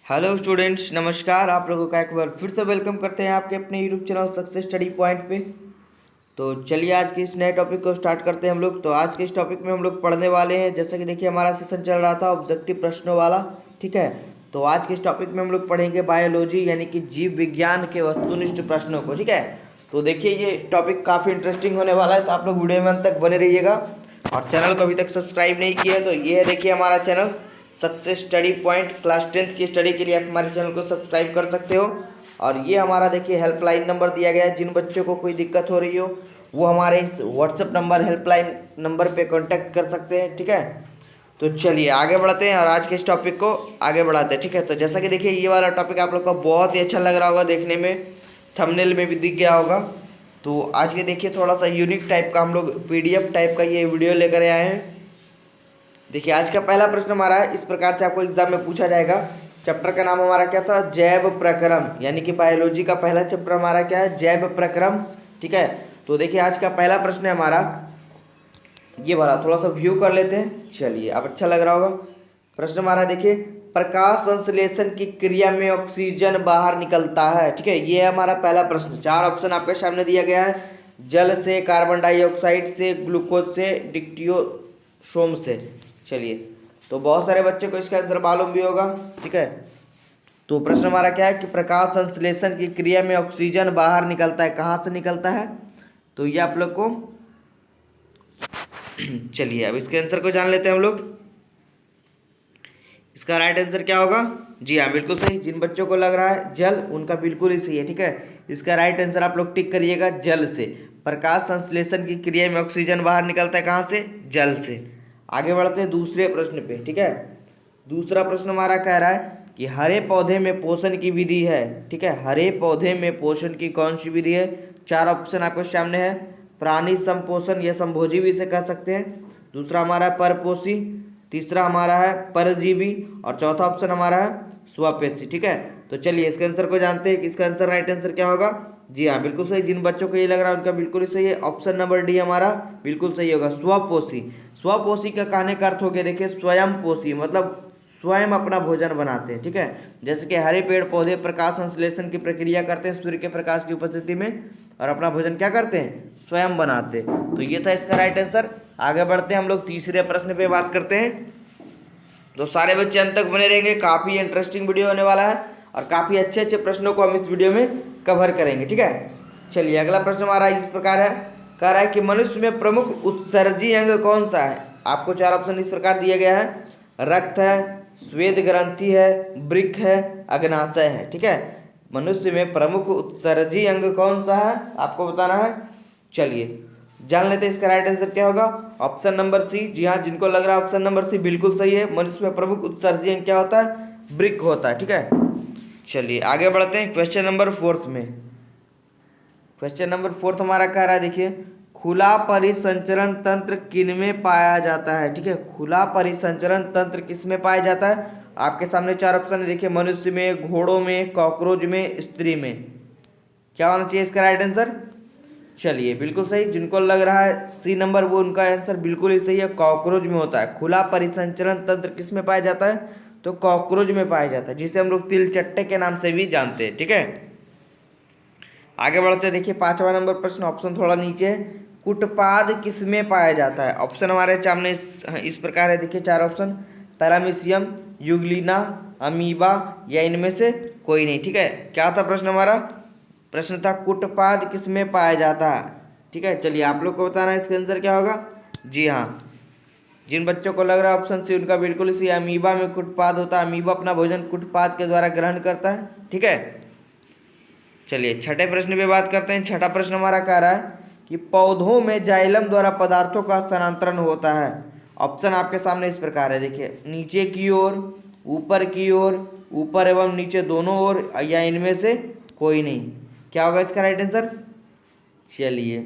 Hello students, नमस्कार। आप लोगों का एक बार फिर से वेलकम करते हैं आपके अपने YouTube channel success study point पे। तो चलिए आज के इस नए टॉपिक को स्टार्ट करते हैं हम लोग। तो आज के इस टॉपिक में हम लोग पढ़ने वाले हैं, जैसा कि देखिए हमारा सेशन चल रहा था ऑब्जेक्टिव प्रश्नों वाला, ठीक है। तो आज के इस टॉपिक में हम लोग पढ़ेंगे बायोलॉजी यानी कि जीव विज्ञान के वस्तुनिष्ठ प्रश्नों को, ठीक है। तो देखिए ये टॉपिक काफ़ी इंटरेस्टिंग होने वाला है, तो आप लोग वीडियो में अंत तक बने रहिएगा। और चैनल को अभी तक सब्सक्राइब नहीं किया है तो ये है देखिए हमारा channel success study point. Class 10th की स्टडी के लिए आप हमारे चैनल को सब्सक्राइब कर सकते हो। और ये हमारा देखिए हेल्पलाइन नंबर दिया गया है, जिन बच्चों को कोई दिक्कत हो रही हो वो हमारे इस व्हाट्सएप नंबर हेल्पलाइन नंबर पे कांटेक्ट कर सकते हैं, ठीक है। तो चलिए आगे बढ़ते हैं और आज के इस टॉपिक को आगे बढ़ाते हैं, ठीक है। तो जैसा कि देखिए ये वाला टॉपिक आप लोग को बहुत ही अच्छा लग रहा होगा देखने में, थंबनेल में भी दिख गया होगा। तो आज के देखिए थोड़ा सा यूनिक टाइप का हम लोग PDF टाइप का ये वीडियो लेकर आए हैं। देखिए आज का पहला प्रश्न हमारा है, इस प्रकार से आपको एग्जाम में पूछा जाएगा। चैप्टर का नाम हमारा क्या था? जैव प्रक्रम, यानी कि बायोलॉजी का पहला चैप्टर हमारा क्या है? जैव प्रक्रम, ठीक है। तो देखिए आज का पहला प्रश्न है हमारा ये वाला, थोड़ा सा व्यू कर लेते हैं। चलिए अब अच्छा लग रहा होगा। प्रश्न हमारा देखिए, प्रकाश संश्लेषण की क्रिया में ऑक्सीजन बाहर निकलता है, ठीक है। ये है हमारा पहला प्रश्न। 4 ऑप्शन आपके सामने दिया गया है, जल से, कार्बन डाइऑक्साइड से, ग्लूकोज से, डिक्टियोसोम से। चलिए तो बहुत सारे बच्चे को इसका आंसर मालूम भी होगा, ठीक है। तो प्रश्न हमारा क्या है कि प्रकाश संश्लेषण की क्रिया में ऑक्सीजन बाहर निकलता है, कहाँ से निकलता है? तो ये आप लोग को चलिए अब इसके आंसर को जान लेते हैं हम लोग। इसका राइट आंसर क्या होगा? जी हाँ, बिल्कुल सही। जिन बच्चों को लग रहा है जल, उनका बिल्कुल ही सही है, ठीक है। इसका राइट आंसर आप लोग टिक करिएगा, जल से। प्रकाश संश्लेषण की क्रिया में ऑक्सीजन बाहर निकलता है, कहाँ से? जल से। आगे बढ़ते हैं दूसरे प्रश्न पे, ठीक है। दूसरा प्रश्न हमारा कह रहा है कि हरे पौधे में पोषण की विधि है, ठीक है। हरे पौधे में पोषण की कौन सी विधि है? 4 ऑप्शन आपके सामने है। प्राणी संपोषण या संभोजी भी इसे कह सकते हैं। दूसरा हमारा है परपोषी, तीसरा हमारा है परजीवी, और चौथा ऑप्शन हमारा है स्वपेशी, ठीक है। तो चलिए इसके आंसर को जानते हैं कि इसका आंसर राइट आंसर क्या होगा। जी हाँ, बिल्कुल सही। जिन बच्चों को ये लग रहा है उनका बिल्कुल ही सही है, ऑप्शन नंबर डी हमारा बिल्कुल सही होगा, स्वपोषी। स्वपोषी का कहने का अर्थ हो गया देखिए स्वयं पोषी, मतलब स्वयं अपना भोजन बनाते हैं, ठीक है। जैसे कि हरे पेड़ पौधे प्रकाश संश्लेषण की प्रक्रिया करते हैं सूर्य के प्रकाश की उपस्थिति में, और अपना भोजन क्या करते हैं? स्वयं बनाते हैं। तो ये था इसका राइट आंसर। आगे बढ़ते हैं हम लोग तीसरे प्रश्न पे बात करते हैं। तो सारे बच्चे अंत तक बने रहेंगे, काफ़ी इंटरेस्टिंग वीडियो होने वाला है और काफ़ी अच्छे अच्छे प्रश्नों को हम इस वीडियो में कवर करेंगे, ठीक है। चलिए अगला प्रश्न हमारा इस प्रकार है, कह रहा है कि मनुष्य में प्रमुख उत्सर्जी अंग कौन सा है? आपको 4 ऑप्शन इस प्रकार दिए गया है, रक्त है, श्वेत ग्रंथि है, वृक्क है, अग्नाशय है, ठीक है। मनुष्य में प्रमुख उत्सर्जी अंग कौन सा है आपको बताना है। चलिए जान लेते हैं इसका राइट आंसर क्या होगा। Option number C. जी हाँ, जिनको लग रहा है ऑप्शन नंबर सी बिल्कुल सही है। मनुष्य में प्रमुख उत्सर्जी अंग क्या होता है? वृक्क होता है, ठीक है। चलिए आगे बढ़ते हैं क्वेश्चन नंबर 4 में। क्वेश्चन नंबर 4 हमारा कह रहा है देखिए, खुला परिसंचरण तंत्र किनमें पाया जाता है, ठीक है। खुला परिसंचरण तंत्र किसमें पाया जाता है? आपके सामने 4 ऑप्शन है देखिए, मनुष्य में, घोड़ों में, कॉकरोच में, स्त्री में। क्या होना चाहिए इसका राइट आंसर? चलिए बिल्कुल सही। जिनको लग रहा है सी नंबर, वो उनका आंसर बिल्कुल ही सही है, कॉकरोच में होता है। खुला परिसंचरण तंत्र किस में पाया जाता है? तो कॉकरोच में पाया जाता है, जिसे हम लोग तिलचट्टे के नाम से भी जानते हैं, ठीक है। आगे बढ़ते हैं, देखिए 5वां नंबर प्रश्न, ऑप्शन थोड़ा नीचे है। कुटपाद किस में पाया जाता है? ऑप्शन हमारे सामने इस प्रकार है देखिए 4 ऑप्शन, पैरामीशियम, यूग्लिना, अमीबा, या इनमें से कोई नहीं, ठीक है। क्या था प्रश्न हमारा? प्रश्न था कुटपाद किस में पाया जाता है, ठीक है। चलिए आप लोग को बताना है इसका आंसर क्या होगा। जी हाँ, जिन बच्चों को लग रहा है ऑप्शन सी उनका बिल्कुल सही, अमीबा में कुटपाद होता है। अमीबा अपना भोजन कुटपाद के द्वारा ग्रहण करता है, ठीक है। चलिए छठे प्रश्न पे बात करते हैं। छठा प्रश्न हमारा कह रहा है कि पौधों में जाइलम द्वारा पदार्थों का स्थानांतरण होता है। ऑप्शन आपके सामने इस प्रकार है देखिए, नीचे की ओर, ऊपर की ओर, ऊपर एवं नीचे दोनों ओर, या इनमें से कोई नहीं। क्या होगा इसका राइट आंसर? चलिए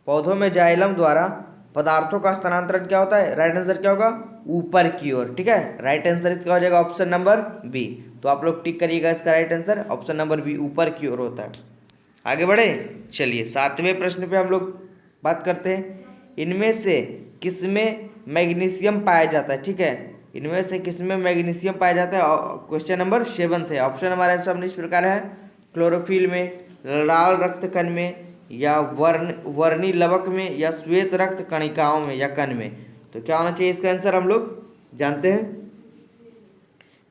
पौधों में जाइलम द्वारा पदार्थों का स्थानांतरण क्या होता है? राइट आंसर क्या होगा? ऊपर की ओर, ठीक है। राइट आंसर इसका हो जाएगा ऑप्शन नंबर बी। तो आप लोग टिक करिएगा इसका right answer, option number B, ऊपर की ओर होता है। आगे बढ़े। चलिए 7वें प्रश्न पे हम लोग बात करते हैं, इनमें से किसमें मैग्नीशियम पाया जाता है, ठीक है। इनमें से किसमें मैग्नीशियम पाया जाता है? क्वेश्चन नंबर 7 है। ऑप्शन हमारे सामने इस प्रकार है, क्लोरोफिल में, लाल रक्त कण में, या वर्णी लवक में, या श्वेत रक्त कणिकाओं में, या कण में। तो क्या होना चाहिए इसका आंसर, हम लोग जानते हैं।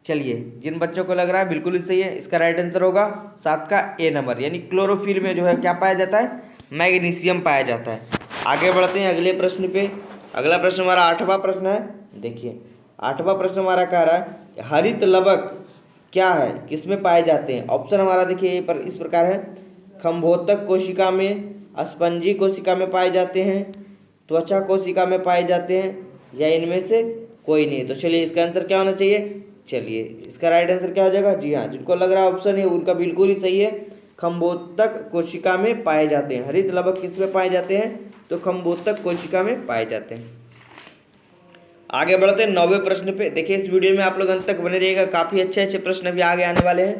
चलिए, जिन बच्चों को लग रहा है बिल्कुल ही सही है, इसका राइट आंसर होगा 7 का ए नंबर, यानी क्लोरोफिल में जो है क्या पाया जाता है? मैग्नीशियम पाया जाता है। आगे बढ़ते हैं अगले प्रश्न पे। अगला प्रश्न हमारा 8वां प्रश्न है। देखिए 8वां प्रश्न हमारा कह रहा है हरित लवक क्या है, किसमें पाए जाते हैं? ऑप्शन हमारा देखिए पर इस प्रकार है, खंभोतक कोशिका में, स्पंजी कोशिका में पाए जाते हैं, त्वचा कोशिका में पाए जाते हैं, या इनमें से कोई नहीं। तो चलिए इसका आंसर क्या होना चाहिए? चलिए इसका राइट आंसर क्या हो जाएगा? जी हाँ, जिनको लग रहा है ऑप्शन है उनका बिल्कुल ही सही है, खंभोतक कोशिका में पाए जाते हैं। हरित लवक किस में पाए जाते हैं? तो खंभोतक कोशिका में पाए जाते हैं। आगे बढ़ते हैं 9वें प्रश्न पे। देखिए इस वीडियो में आप लोग अंत तक बने रहिएगा, काफी अच्छे अच्छे प्रश्न भी आगे आने वाले हैं।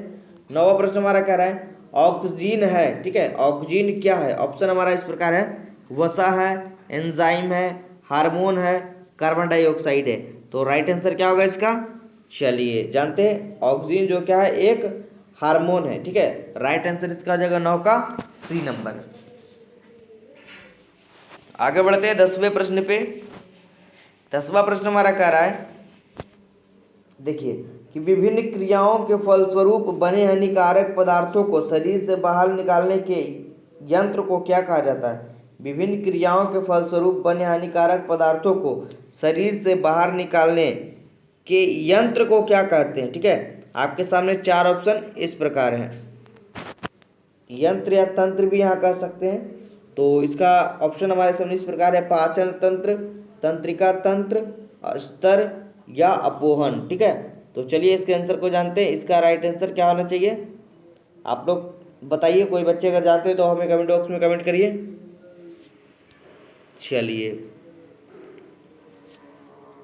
9वां प्रश्न हमारा कह रहा है ऑक्सीजन है, ठीक है, ऑक्सीजन क्या है? ऑप्शन हमारा इस प्रकार है, वसा है, एंजाइम है, हार्मोन है, कार्बन डाइऑक्साइड है। तो राइट आंसर क्या होगा इसका? चलिए जानते हैं, ऑक्सीजन जो क्या है? एक हार्मोन है, ठीक है। राइट आंसर इसका हो जाएगा 9 का सी नंबर। आगे बढ़ते हैं 10वें प्रश्न पे। 10वां प्रश्न हमारा कह रहा है, देखिए कि विभिन्न क्रियाओं के फलस्वरूप बने हानिकारक पदार्थों को शरीर से बाहर निकालने के यंत्र को क्या कहा जाता है? विभिन्न क्रियाओं के फलस्वरूप बने हानिकारक पदार्थों को शरीर से बाहर निकालने के यंत्र को क्या कहते हैं? ठीक है, आपके सामने 4 ऑप्शन इस प्रकार हैं, यंत्र या तंत्र भी यहाँ कह सकते हैं। तो इसका ऑप्शन हमारे सामने इस प्रकार है, पाचन तंत्र, तंत्रिका तंत्र, स्तर, या अपोहन, ठीक है। तो चलिए इसके आंसर को जानते हैं। इसका राइट आंसर क्या होना चाहिए, आप लोग बताइए। कोई बच्चे अगर जानते हैं तो हमें कमेंट बॉक्स में कमेंट करिए। चलिए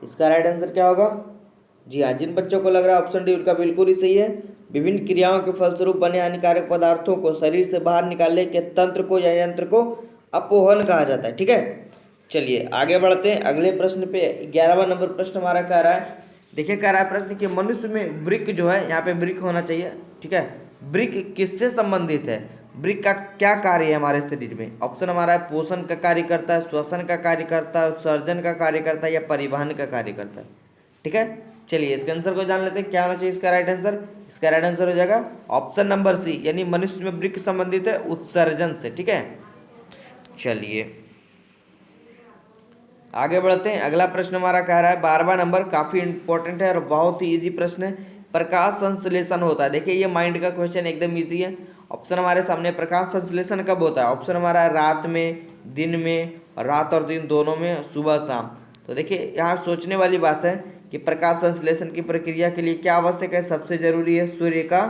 इसका राइट आंसर क्या होगा? जी हाँ, जिन बच्चों को लग रहा है ऑप्शन डी उनका बिल्कुल ही सही है, विभिन्न क्रियाओं के फलस्वरूप बने हानिकारक पदार्थों को शरीर से बाहर निकालने के तंत्र को या यंत्र को अपोहन कहा जाता है, ठीक है। चलिए आगे बढ़ते हैं अगले प्रश्न पे। 11वां नंबर प्रश्न हमारा कह रहा है, देखिए कह रहा है प्रश्न कि मनुष्य में वृक्क जो है, यहाँ पे वृक्क होना चाहिए, ठीक है। वृक्क किससे संबंधित है? वृक्क का क्या कार्य है हमारे शरीर में? ऑप्शन हमारा है, पोषण का कार्य करता है, श्वसन का कार्य करता है, उत्सर्जन का कार्य करता है, या परिवहन का कार्य करता है, ठीक है। चलिए इसके आंसर को जान लेते हैं, क्या होना चाहिए इसका राइट आंसर? इसका राइट आंसर हो जाएगा ऑप्शन नंबर सी, यानी मनुष्य में वृक्क संबंधित है उत्सर्जन से, ठीक है। चलिए आगे बढ़ते हैं। अगला प्रश्न हमारा कह रहा है 12वां नंबर, काफी इंपॉर्टेंट है और बहुत ही इजी प्रश्न है। प्रकाश संश्लेषण होता है, देखिए ये माइंड का क्वेश्चन एकदम इजी है। ऑप्शन हमारे सामने, प्रकाश संश्लेषण कब होता है? ऑप्शन हमारा है, रात में, दिन में, रात और दिन दोनों में, सुबह शाम। तो देखिए यहाँ सोचने वाली बात है कि प्रकाश संश्लेषण की प्रक्रिया के लिए क्या आवश्यक है? सबसे जरूरी है सूर्य का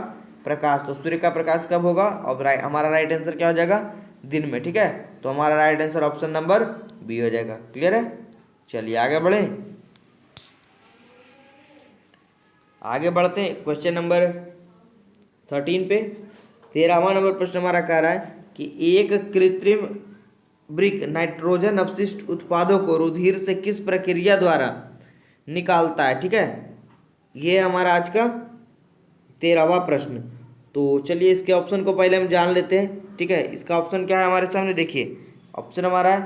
प्रकाश। तो सूर्य का प्रकाश कब होगा? और हमारा राइट आंसर क्या हो जाएगा? दिन में, ठीक है। तो हमारा right answer option number B हो जाएगा। क्लियर है? चलिए आगे बढ़ें। आगे बढ़ते हैं क्वेश्चन नंबर 13 पे। 13वां नंबर प्रश्न हमारा कह रहा है कि एक कृत्रिम वृक्क नाइट्रोजन अपशिष्ट उत्पादों को रुधिर से किस प्रक्रिया द्वारा निकालता है? ठीक है, ये हमारा आज का 13वां प्रश्न। तो चलिए इसके ऑप्शन को पहले हम जान लेते हैं, ठीक है। इसका ऑप्शन क्या है हमारे सामने? देखिए ऑप्शन हमारा है,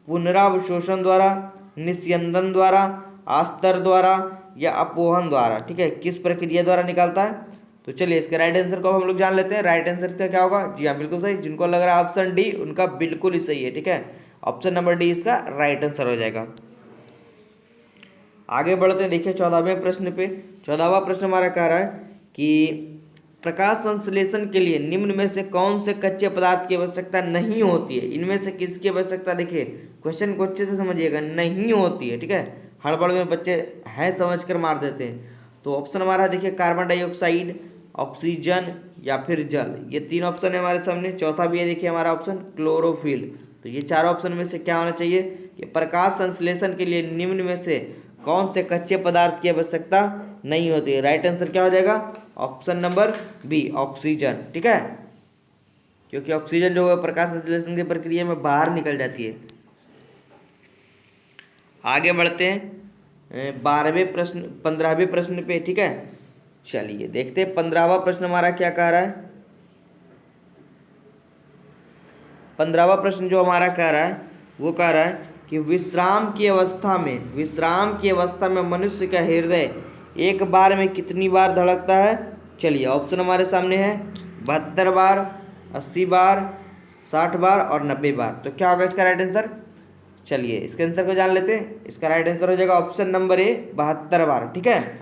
पुनरावशोषण द्वारा, निस्यंदन द्वारा, आस्तर द्वारा, या अपोहन द्वारा, ठीक है। किस प्रक्रिया द्वारा निकालता है? तो चलिए इसके राइट आंसर को हम लोग जान लेते हैं। राइट आंसर इसका क्या होगा? जी हाँ बिल्कुल सही, जिनको लग रहा है ऑप्शन डी उनका बिल्कुल ही सही है, ठीक है। ऑप्शन नंबर डी इसका राइट आंसर हो जाएगा। आगे बढ़ते हैं, देखिए 14वें प्रश्न पे। 14वां प्रश्न हमारा कह रहा है कि प्रकाश संश्लेषण के लिए निम्न में से कौन से कच्चे पदार्थ की आवश्यकता नहीं होती है? इनमें से किसकी आवश्यकता, देखिए क्वेश्चन को अच्छे से समझिएगा, नहीं होती है, ठीक है। हड़बड़ में बच्चे है समझ कर मार देते हैं। तो ऑप्शन हमारा देखिए, कार्बन डाइऑक्साइड, ऑक्सीजन, या फिर जल, ये 3 ऑप्शन है हमारे सामने। चौथा भी है देखिए हमारा ऑप्शन, क्लोरोफिल। तो ये 4 ऑप्शन में से क्या होना चाहिए कि प्रकाश संश्लेषण के लिए निम्न में से कौन से कच्चे पदार्थ की आवश्यकता नहीं होती है? राइट आंसर क्या हो जाएगा? ऑप्शन नंबर बी, ऑक्सीजन, ठीक है। क्योंकि ऑक्सीजन जो है प्रकाश संश्लेषण की प्रक्रिया में बाहर निकल जाती है। आगे बढ़ते हैं 12वें प्रश्न 15वें प्रश्न पे, ठीक है। चलिए देखते हैं 15वां प्रश्न हमारा क्या कह रहा है। 15वां प्रश्न जो हमारा कह रहा है वो कह रहा है कि विश्राम की अवस्था में मनुष्य का हृदय एक बार में कितनी बार धड़कता है। चलिए ऑप्शन हमारे सामने है 72 बार, 80 बार, 60 बार और 90 बार। तो क्या होगा इसका राइट आंसर। चलिए इसके आंसर को जान लेते हैं। इसका राइट आंसर हो जाएगा ऑप्शन नंबर ए 72 बार, ठीक है।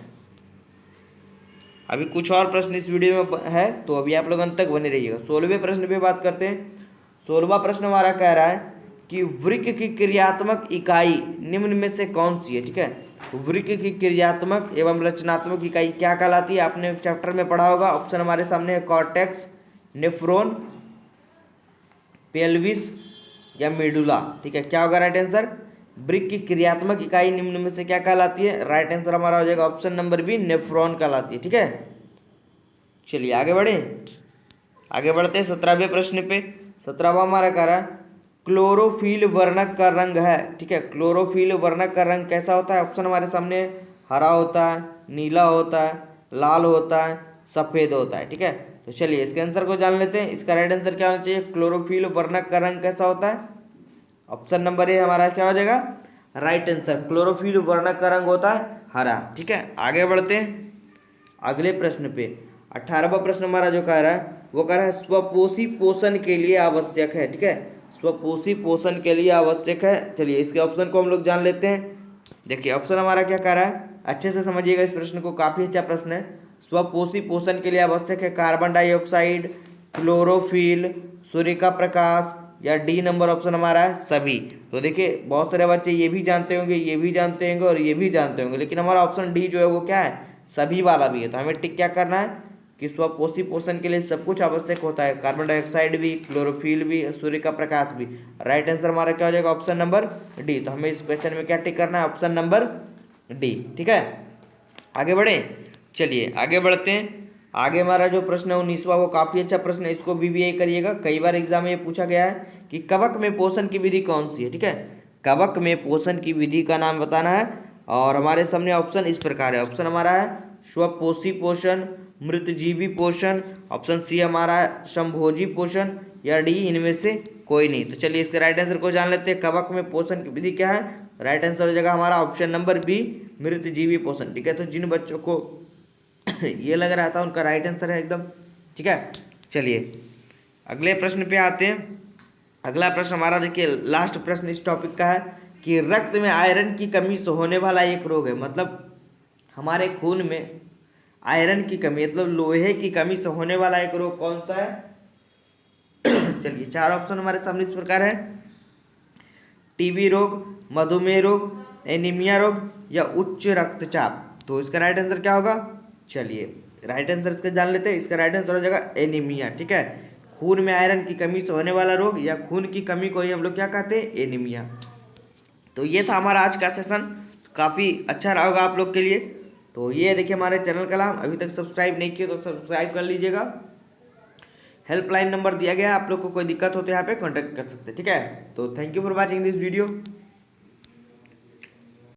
अभी कुछ और प्रश्न इस वीडियो में है तो अभी आप लोग अंत तक बने रहिएगा। 16वें प्रश्न पे बात करते हैं। 16वां प्रश्न हमारा कह रहा है कि वृक्क की क्रियात्मक इकाई निम्न में से कौन सी है, ठीक है। वृक्क की क्रियात्मक एवं रचनात्मक इकाई क्या कहलाती है, आपने चैप्टर में पढ़ा होगा। ऑप्शन हमारे सामने है कॉर्टेक्स, नेफ्रॉन, पेल्विस या मेडुला, ठीक है। क्या होगा राइट आंसर। वृक्क की क्रियात्मक इकाई निम्न में से क्या कहलाती है। राइट आंसर हमारा हो जाएगा ऑप्शन नंबर बी, नेफ्रॉन कहलाती है, ठीक है। चलिए आगे बढ़े, आगे बढ़ते हैं 17वें प्रश्न पे। 17वां हमारा कह रहा है क्लोरोफिल वर्णक का रंग है, ठीक है। क्लोरोफिल वर्णक का रंग कैसा होता है। ऑप्शन हमारे सामने हरा होता है, नीला होता है, लाल होता है, सफेद होता है, ठीक है। तो चलिए इसके आंसर को जान लेते हैं। इसका राइट आंसर क्या होना चाहिए। क्लोरोफिल वर्णक का रंग कैसा होता है। ऑप्शन नंबर ए हमारा क्या हो जाएगा राइट आंसर। क्लोरोफिल वर्णक का रंग होता है हरा, ठीक है। आगे बढ़ते हैं अगले प्रश्न पे। 18वां प्रश्न हमारा जो कह रहा है वो कह रहा है स्वपोषी पोषण के लिए आवश्यक है, ठीक है। स्वपोषी पोषण के लिए आवश्यक है। चलिए इसके ऑप्शन को हम लोग जान लेते हैं। देखिए ऑप्शन हमारा क्या कह रहा है, अच्छे से समझिएगा इस प्रश्न को, काफी अच्छा प्रश्न है। स्वपोषी पोषण के लिए आवश्यक है कार्बन डाइऑक्साइड, क्लोरोफिल, सूर्य का प्रकाश या डी नंबर ऑप्शन हमारा है सभी। तो देखिए बहुत सारे बच्चे ये भी जानते होंगे, ये भी जानते होंगे और ये भी जानते होंगे, लेकिन हमारा ऑप्शन डी जो है वो क्या है, सभी वाला भी है। तो हमें टिक क्या करना है कि स्वपोषी पोषण के लिए सब कुछ आवश्यक होता है, कार्बन डाइऑक्साइड भी, क्लोरोफिल भी, सूर्य का प्रकाश भी। राइट आंसर हमारा क्या हो जाएगा ऑप्शन नंबर डी। तो हमें इस क्वेश्चन में क्या टिक करना है, ऑप्शन नंबर डी, ठीक है। आगे बढ़े, चलिए आगे बढ़ते हैं। आगे हमारा जो प्रश्न है 19वां वो काफी अच्छा प्रश्न है, इसको भी यही करिएगा। कई बार एग्जाम में ये पूछा गया है कि कवक में पोषण की विधि कौन सी है, ठीक है। कवक में पोषण की विधि का नाम बताना है और हमारे सामने ऑप्शन इस प्रकार है। ऑप्शन हमारा है स्वपोषी पोषण, मृतजीवी पोषण, ऑप्शन सी हमारा है संभोजी पोषण या डी इनमें से कोई नहीं। तो चलिए इसके राइट आंसर को जान लेते हैं। कवक में पोषण की विधि क्या है। राइट आंसर हो जाएगा हमारा ऑप्शन नंबर बी, मृतजीवी पोषण, ठीक है। तो जिन बच्चों को ये लग रहा था उनका राइट आंसर है एकदम, ठीक है। चलिए अगले प्रश्न पे आते हैं। अगला प्रश्न हमारा देखिए लास्ट प्रश्न इस टॉपिक का है कि रक्त में आयरन की कमी से होने वाला एक रोग है, मतलब हमारे खून में आयरन की कमी मतलब लोहे की कमी से होने वाला एक रोग कौन सा है। चलिए चार ऑप्शन हमारे सामने इस प्रकार है टीबी रोग, मधुमेह रोग, एनीमिया रोग या उच्च रक्तचाप। तो इसका राइट आंसर क्या होगा। चलिए राइट आंसर इसका जान लेते हैं। इसका राइट आंसर हो जाएगा एनीमिया, ठीक है। खून में आयरन की कमी से होने वाला रोग या खून की कमी को ही हम लोग क्या कहते हैं, एनीमिया। तो ये था हमारा आज का सेशन, काफ़ी अच्छा रहा होगा आप लोग के लिए। तो ये देखिए हमारे चैनल का नाम अभी तक सब्सक्राइब नहीं किए तो सब्सक्राइब कर लीजिएगा। हेल्पलाइन नंबर दिया गया है, आप लोग को कोई दिक्कत हो तो यहाँ पे कांटेक्ट कर सकते हैं, ठीक है। तो thank you for watching this video.